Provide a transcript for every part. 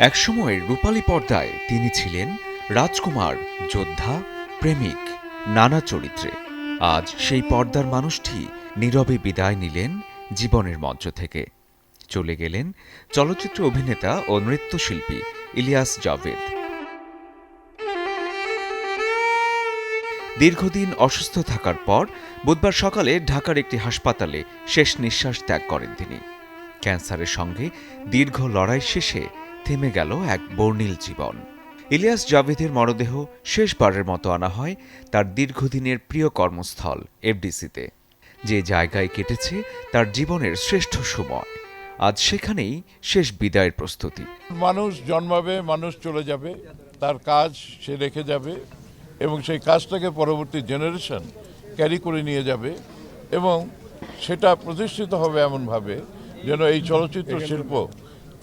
একসময়ের রূপালী পর্দায় তিনি ছিলেন রাজকুমার, যোদ্ধা, প্রেমিক, নানা চরিত্রে। আজ সেই পর্দার মানুষটি নীরবে বিদায় নিলেন জীবনের মঞ্চ থেকে। চলে গেলেন চলচ্চিত্র অভিনেতা ও নৃত্যশিল্পী ইলিয়াস জাভেদ। দীর্ঘদিন অসুস্থ থাকার পর বুধবার সকালে ঢাকার একটি হাসপাতালে শেষ নিঃশ্বাস ত্যাগ করেন তিনি। ক্যান্সারের সঙ্গে দীর্ঘ লড়াই শেষে থেমে গেল এক বর্ণিল জীবন। ইলিয়াস জাভেদের মরদেহ শেষবারের মতো আনা হয় তার দীর্ঘদিনের প্রিয় কর্মস্থল এফডিসিতে, যে জায়গায় কেটেছে তার জীবনের শ্রেষ্ঠ সময়। আজ সেখানেই শেষ বিদায়ের প্রস্তুতি। মানুষ জন্মাবে, মানুষ চলে যাবে, তার কাজ সে রেখে যাবে এবং সেই কাজটাকে পরবর্তী জেনারেশন ক্যারি করে নিয়ে যাবে এবং সেটা প্রতিষ্ঠিত হবে এমনভাবে যেন এই চলচ্চিত্র শিল্প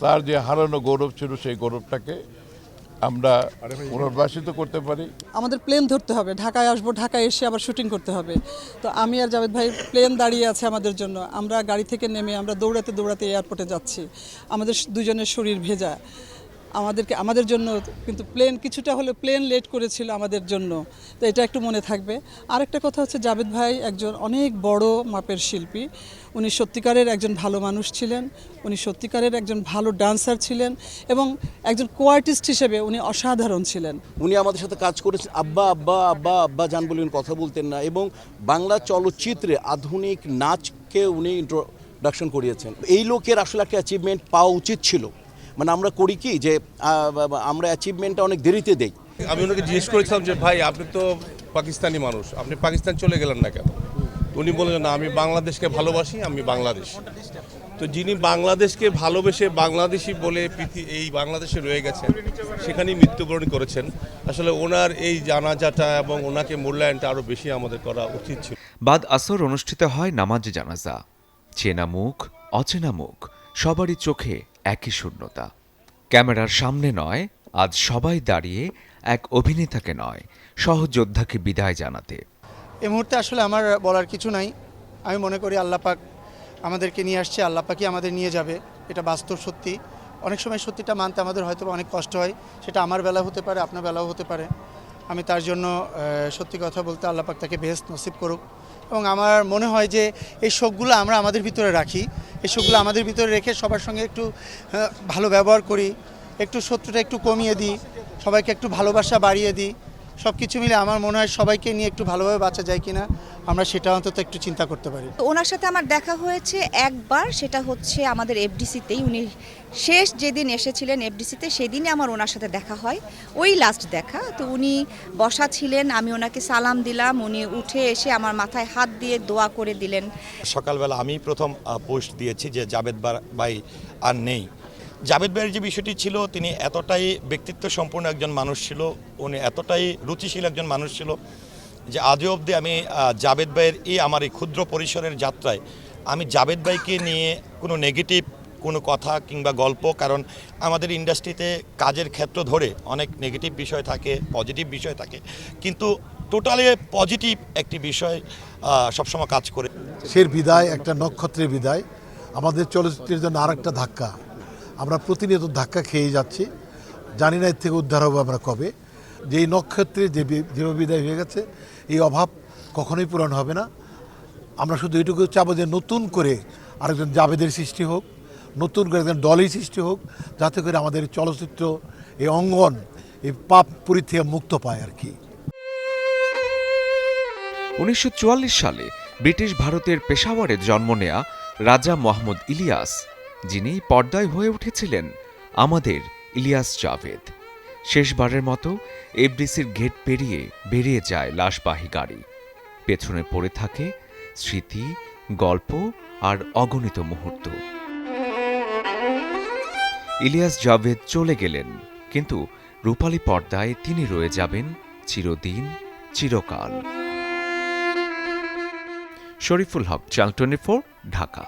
তার যে হারানো গৌরব ছিল সেই গৌরবটাকে আমরা পুনর্বাসিত করতে পারি। আমাদের প্লেন ধরতে হবে, ঢাকায় আসবো, ঢাকায় এসে আবার শুটিং করতে হবে। তো আমি আর জাভেদ ভাই, প্লেন দাঁড়িয়ে আছে আমাদের জন্য। আমরা গাড়ি থেকে নেমে আমরা দৌড়াতে দৌড়াতে এয়ারপোর্টে যাচ্ছি। আমাদের দুজনের শরীর ভেজা, আমাদের জন্য কিন্তু প্লেন কিছুটা হলে প্লেন লেট করেছিল আমাদের জন্য। তো এটা একটু মনে থাকবে। আরেকটা কথা হচ্ছে, জাভেদ ভাই একজন অনেক বড় মাপের শিল্পী। উনি সত্যিকারের একজন ভালো মানুষ ছিলেন, উনি সত্যিকারের একজন ভালো ডান্সার ছিলেন এবং একজন কোয়ার্টিস্ট হিসেবে উনি অসাধারণ ছিলেন। উনি আমাদের সাথে কাজ করেছেন, আব্বা আব্বা আব্বা আব্বা জান বলে উনি কথা বলতেন না এবং বাংলা চলচ্চিত্রে আধুনিক নাচকে উনি ইন্ট্রোডাকশন করিয়েছেন। এই লোকের আসলে একটা অ্যাচিভমেন্ট পাওয়া উচিত ছিল। মানে আমরা করি কি যে আমরা অ্যাচিভমেন্টটা অনেক দেরিতে দেই। আমি ওনাকে জিজ্ঞেস করেছিলাম যে ভাই, আপনি তো পাকিস্তানি মানুষ, আপনি পাকিস্তান চলে গেলেন না কেন? উনি বললেন, না, আমি বাংলাদেশকে ভালোবাসি, আমি বাংলাদেশ। তো যিনি বাংলাদেশকে ভালোবেসে বাংলাদেশি বলে এই বাংলাদেশে রয়ে গেছেন, সেখানেই মৃত্যুবরণ করেছেন। আসলে ওনার এই জানাজাটা এবং ওনাকে মূল্যায়নটা আরও বেশি আমাদের করা উচিত ছিল। বাদ আসর অনুষ্ঠিত হয় নামাজে জানাজা। চেনা মুখ, অচেনা মুখ, সবারই চোখে একই শূন্যতা। ক্যামেরার সামনে নয়, আজ সবাই দাঁড়িয়ে এক অভিনেতাকে নয়, সহযোদ্ধাকে বিদায় জানাতে। এই মুহূর্তে আসলে আমার বলার কিছু নাই। আমি মনে করি আল্লাহ পাক আমাদেরকে নিয়ে আসছে, আল্লাহ পাকই আমাদের নিয়ে যাবে, এটা বাস্তব সত্যি। অনেক সময় সত্যিটা মানতে আমাদের হয়তো অনেক কষ্ট হয়, সেটা আমার বেলাও হতে পারে, আপনার বেলাও হতে পারে। আমি তার জন্য সত্যি কথা বলতে আল্লাহ পাক তাকে বেহেশত নসিব করুক। এবং আমার মনে হয় যে এই শোকগুলো আমরা আমাদের ভিতরে রাখি, এই শোকগুলো আমাদের ভিতরে রেখে সবার সঙ্গে একটু ভালো ব্যবহার করি, একটু শত্রুটা একটু কমিয়ে দিই, সবাইকে একটু ভালোবাসা বাড়িয়ে দিই। সব কিছু মিলে আমার মনে হয় সবাইকে নিয়ে একটু ভালোভাবে বাঁচা যায় কিনা আমরা সেটা অন্তত একটু চিন্তা করতে পারি। ওনার সাথে আমার দেখা হয়েছে একবার, সেটা হচ্ছে আমাদের এফডিসিতেই। উনি শেষ যেদিন এসেছিলেন এফডিসিতে, সেদিনই আমার ওনার সাথে দেখা হয়, ওই লাস্ট দেখা। তো উনি বসা ছিলেন, আমি ওনাকে সালাম দিলাম, উনি উঠে এসে আমার মাথায় হাত দিয়ে দোয়া করে দিলেন। সকালবেলা আমি প্রথম পোস্ট দিয়েছি যে জাভেদ ভাই আর নেই। জাভেদ ভাইয়ের যে বিষয়টি ছিল, তিনি এতটাই ব্যক্তিত্ব সম্পন্ন একজন মানুষ ছিল, উনি এতটাই রুচিশীল একজন মানুষ ছিল যে আজও অবধি আমি জাভেদ ভাইয়ের আমার এই ক্ষুদ্র পরিসরের যাত্রায় আমি জাভেদ ভাইকে নিয়ে কোনো নেগেটিভ কোনো কথা কিংবা গল্প, কারণ আমাদের ইন্ডাস্ট্রিতে কাজের ক্ষেত্র ধরে অনেক নেগেটিভ বিষয় থাকে, পজিটিভ বিষয় থাকে, কিন্তু টোটালি পজিটিভ একটি বিষয় সবসময় কাজ করে। সে বিদায় একটা নক্ষত্রের বিদায়, আমাদের চলচ্চিত্রের জন্য আর একটা ধাক্কা। আমরা প্রতিনিয়ত ধাক্কা খেয়ে যাচ্ছি, জানি না এর থেকে উদ্ধার হবো আমরা কবে। যে এই নক্ষত্রের যেভাবে বিদায় হয়ে গেছে, এই অভাব কখনোই পূরণ হবে না। আমরা শুধু এটুকু চাবো যে নতুন করে আরেকজন জাভেদের সৃষ্টি হোক, নতুন করে একজন দলের সৃষ্টি হোক, যাতে করে আমাদের চলচ্চিত্র এই অঙ্গন এই পাপ পুরী থেকে মুক্ত পায় আর কি। 1944 সালে ব্রিটিশ ভারতের পেশাওয়ারে জন্ম নেয়া রাজা মোহাম্মদ ইলিয়াস, যিনি পর্দায় হয়ে উঠেছিলেন আমাদের ইলিয়াস জাভেদ। শেষবারের মতো এফডিসির গেট পেরিয়ে বেরিয়ে যায় লাশবাহী গাড়ি। পেছনে পড়ে থাকে স্মৃতি, গল্প আর অগণিত মুহূর্ত। ইলিয়াস জাভেদ চলে গেলেন, কিন্তু রূপালী পর্দায় তিনি রয়ে যাবেন চিরদিন, চিরকাল। শরীফুল হক, চ্যানেল 24, ঢাকা।